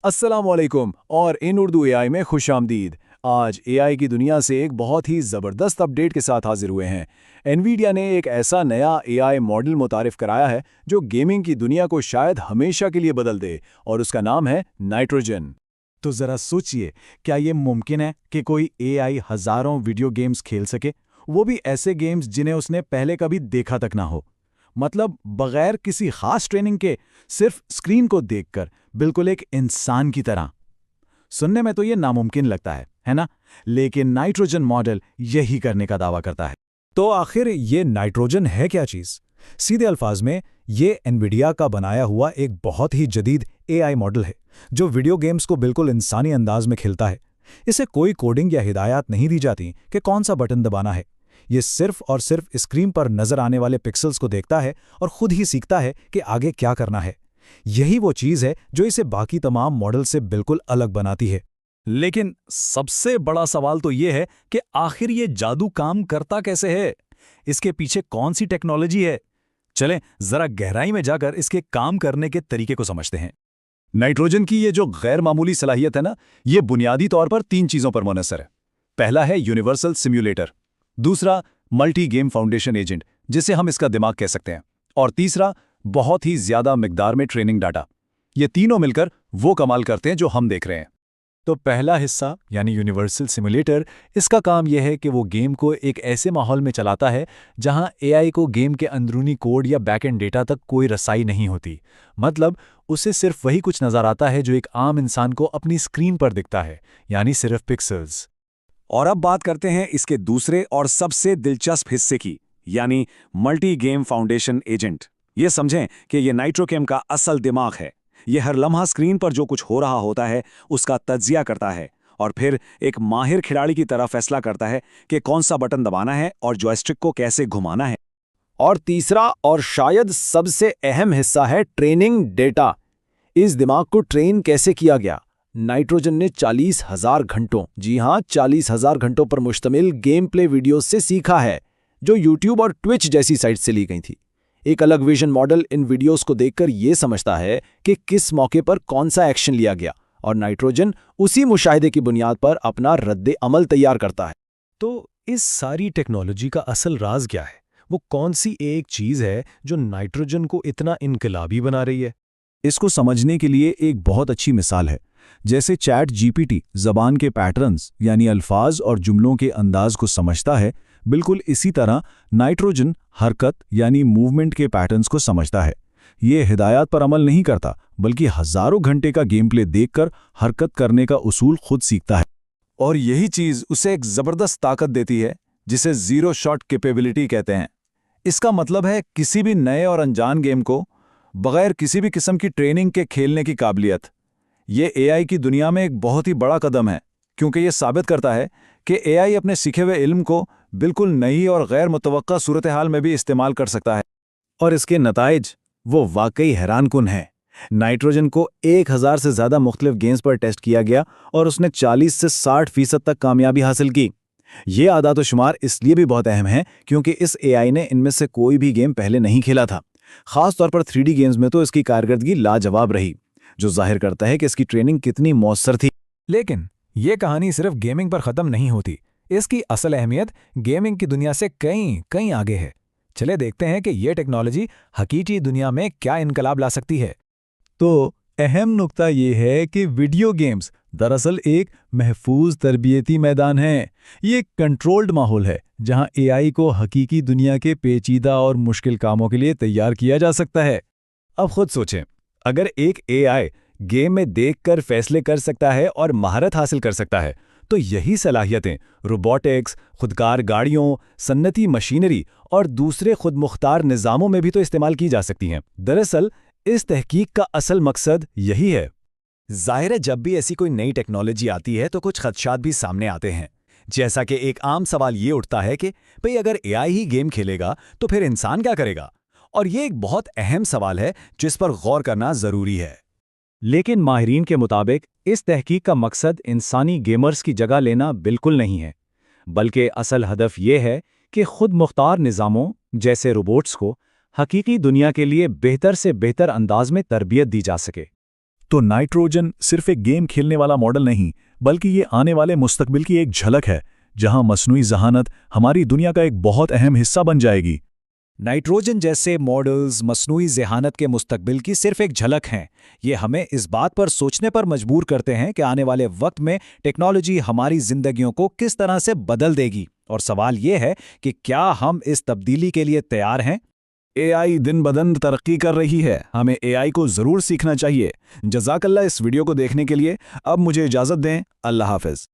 अस्सलामुअलैकुम और इन उर्दू एआई में खुशामदीद। आज एआई की दुनिया से एक बहुत ही ज़बरदस्त अपडेट के साथ हाजिर हुए हैं। एनवीडिया ने एक ऐसा नया एआई मॉडल मुतारिफ कराया है जो गेमिंग की दुनिया को शायद हमेशा के लिए बदल दे, और उसका नाम है नाइट्रोजन। तो जरा सोचिए, क्या ये मुमकिन है कि कोई एआई हजारों वीडियो गेम्स खेल सके, वो भी ऐसे गेम्स जिन्हें उसने पहले कभी देखा तक ना हो। मतलब बगैर किसी खास ट्रेनिंग के, सिर्फ स्क्रीन को देखकर, बिल्कुल एक इंसान की तरह। सुनने में तो ये नामुमकिन लगता है ना? लेकिन नाइट्रोजन मॉडल यही करने का दावा करता है। तो आखिर ये नाइट्रोजन है क्या चीज़? सीधे अल्फाज में, ये एनवीडिया का बनाया हुआ एक बहुत ही जदीद एआई मॉडल है जो वीडियो गेम्स को बिल्कुल इंसानी अंदाज में खेलता है। इसे कोई कोडिंग या हिदायत नहीं दी जाती कि कौन सा बटन दबाना है। ये सिर्फ और सिर्फ स्क्रीन पर नजर आने वाले पिक्सल्स को देखता है और खुद ही सीखता है कि आगे क्या करना है। यही वो चीज़ है जो इसे बाकी तमाम मॉडल से बिल्कुल अलग बनाती है। लेकिन सबसे बड़ा सवाल तो ये है कि आखिर ये जादू काम करता कैसे है? इसके पीछे कौन सी टेक्नोलॉजी है? चलें जरा गहराई में जाकर इसके काम करने के तरीके को समझते हैं। नाइट्रोजन की ये जो गैर मामूली सलाहियत है ना, ये बुनियादी तौर पर 3 चीज़ों पर मुनहसर है। पहला है यूनिवर्सल सिम्युलेटर, दूसरा मल्टी गेम फाउंडेशन एजेंट जिसे हम इसका दिमाग कह सकते हैं, और तीसरा बहुत ही ज्यादा मिकदार में ट्रेनिंग डाटा। ये तीनों मिलकर वो कमाल करते हैं जो हम देख रहे हैं। तो पहला हिस्सा यानी यूनिवर्सल सिमुलेटर, इसका काम यह है कि वो गेम को एक ऐसे माहौल में चलाता है जहां एआई को गेम के अंदरूनी कोड या बैकएंड डेटा तक कोई रसाई नहीं होती। मतलब उसे सिर्फ वही कुछ नजर आता है जो एक आम इंसान को अपनी स्क्रीन पर दिखता है, यानी सिर्फ पिक्सल्स। और अब बात करते हैं इसके दूसरे और सबसे दिलचस्प हिस्से की, यानी मल्टी गेम फाउंडेशन एजेंट। ये समझें कि ये नाइट्रोकेम का असल दिमाग है। ये हर लम्हा स्क्रीन पर जो कुछ हो रहा होता है उसका तज्जिया करता है और फिर एक माहिर खिलाड़ी की तरह फैसला करता है कि कौन सा बटन दबाना है और जॉयस्टिक को कैसे घुमाना है। और तीसरा और शायद सबसे अहम हिस्सा है ट्रेनिंग डेटा। इस दिमाग को ट्रेन कैसे किया गया? नाइट्रोजन ने 40,000 घंटों, जी हां 40,000 घंटों पर मुश्तमिल गेम प्ले वीडियोस से सीखा है, जो यूट्यूब और ट्विच जैसी साइट से ली गई थी। एक अलग विजन मॉडल इन वीडियोस को देखकर यह समझता है कि किस मौके पर कौन सा एक्शन लिया गया, और नाइट्रोजन उसी मुशाहिदे की बुनियाद पर अपना रद्द अमल तैयार करता है। तो इस सारी टेक्नोलॉजी का असल राज क्या है? वो कौन सी एक चीज़ है जो नाइट्रोजन को इतना इनकलाबी बना रही है? इसको समझने के लिए एक बहुत अच्छी मिसाल है। जैसे चैट जीपीटी ज़बान के पैटर्न्स यानी अल्फाज और जुमलों के अंदाज को समझता है, बिल्कुल इसी तरह नाइट्रोजन हरकत यानी मूवमेंट के पैटर्न्स को समझता है। ये हिदायत पर अमल नहीं करता, बल्कि हजारों घंटे का गेम प्ले देखकर हरकत करने का उसूल खुद सीखता है। और यही चीज़ उसे एक ज़बरदस्त ताकत देती है जिसे ज़ीरो शॉट कैपेबिलिटी कहते हैं। इसका मतलब है किसी भी नए और अनजान गेम को बगैर किसी भी किस्म की ट्रेनिंग के खेलने की काबिलियत। ये एआई की दुनिया में एक बहुत ही बड़ा कदम है, क्योंकि ये साबित करता है कि एआई अपने सीखे हुए इल्म को बिल्कुल नई और गैर मुतवक्का सूरत हाल में भी इस्तेमाल कर सकता है। और इसके नताइज वो वाकई हैरानकुन हैं। नाइट्रोजन को 1000 से ज़्यादा मुख्तलिफ गेम्स पर टेस्ट किया गया और उसने 40 से 60% तक कामयाबी हासिल की। ये आदात शुमार इसलिए भी बहुत अहम है क्योंकि इस एआई ने इनमें से कोई भी गेम पहले नहीं खेला था। खास तौर पर 3D गेम्स में तो इसकी कारकर्दगी लाजवाब रही, जो जाहिर करता है कि इसकी ट्रेनिंग कितनी मौसर थी। लेकिन ये कहानी सिर्फ गेमिंग पर ख़त्म नहीं होती। इसकी असल अहमियत गेमिंग की दुनिया से कहीं आगे है। चले देखते हैं कि ये टेक्नोलॉजी हकीकी दुनिया में क्या इनकलाब ला सकती है। तो अहम नुक्ता ये है कि वीडियो गेम्स दरअसल एक महफूज तरबियती मैदान है। ये एक कंट्रोल्ड माहौल है जहां एआई को हकीकी दुनिया के पेचीदा और मुश्किल कामों के लिए तैयार किया जा सकता है। अब खुद सोचें, अगर एक एआई गेम में देखकर फैसले कर सकता है और महारत हासिल कर सकता है, तो यही सलाहियतें रोबोटिक्स, खुदकार गाड़ियों, सन्नती मशीनरी और दूसरे खुदमुख्तार निज़ामों में भी तो इस्तेमाल की जा सकती हैं। दरअसल इस तहकीक का असल मकसद यही है। जाहिर है, जब भी ऐसी कोई नई टेक्नोलॉजी आती है तो कुछ खदशात भी सामने आते हैं। जैसा कि एक आम सवाल ये उठता है कि भाई अगर एआई ही गेम खेलेगा तो फिर इंसान क्या करेगा? और ये एक बहुत अहम सवाल है जिस पर गौर करना ज़रूरी है। लेकिन माहिरीन के मुताबिक इस तहकीक का मकसद इंसानी गेमर्स की जगह लेना बिल्कुल नहीं है, बल्कि असल हदफ ये है कि खुद मुख्तार निज़ामों जैसे रोबोट्स को हकीकी दुनिया के लिए बेहतर से बेहतर अंदाज में तरबियत दी जा सके। तो नाइट्रोजन सिर्फ एक गेम खेलने वाला मॉडल नहीं, बल्कि ये आने वाले मुस्तकबिल की एक झलक है, जहां मसनूई ज़हानत हमारी दुनिया का एक बहुत अहम हिस्सा बन जाएगी। नाइट्रोजन जैसे मॉडल्स मसनूई ज़हानत के मुस्तकबिल की सिर्फ एक झलक हैं। ये हमें इस बात पर सोचने पर मजबूर करते हैं कि आने वाले वक्त में टेक्नोलॉजी हमारी जिंदगियों को किस तरह से बदल देगी। और सवाल ये है कि क्या हम इस तब्दीली के लिए तैयार हैं? एआई दिन बदन तरक्की कर रही है, हमें एआई को ज़रूर सीखना चाहिए। जज़ाकल्लाह इस वीडियो को देखने के लिए। अब मुझे इजाज़त दें। अल्लाह हाफ़िज़।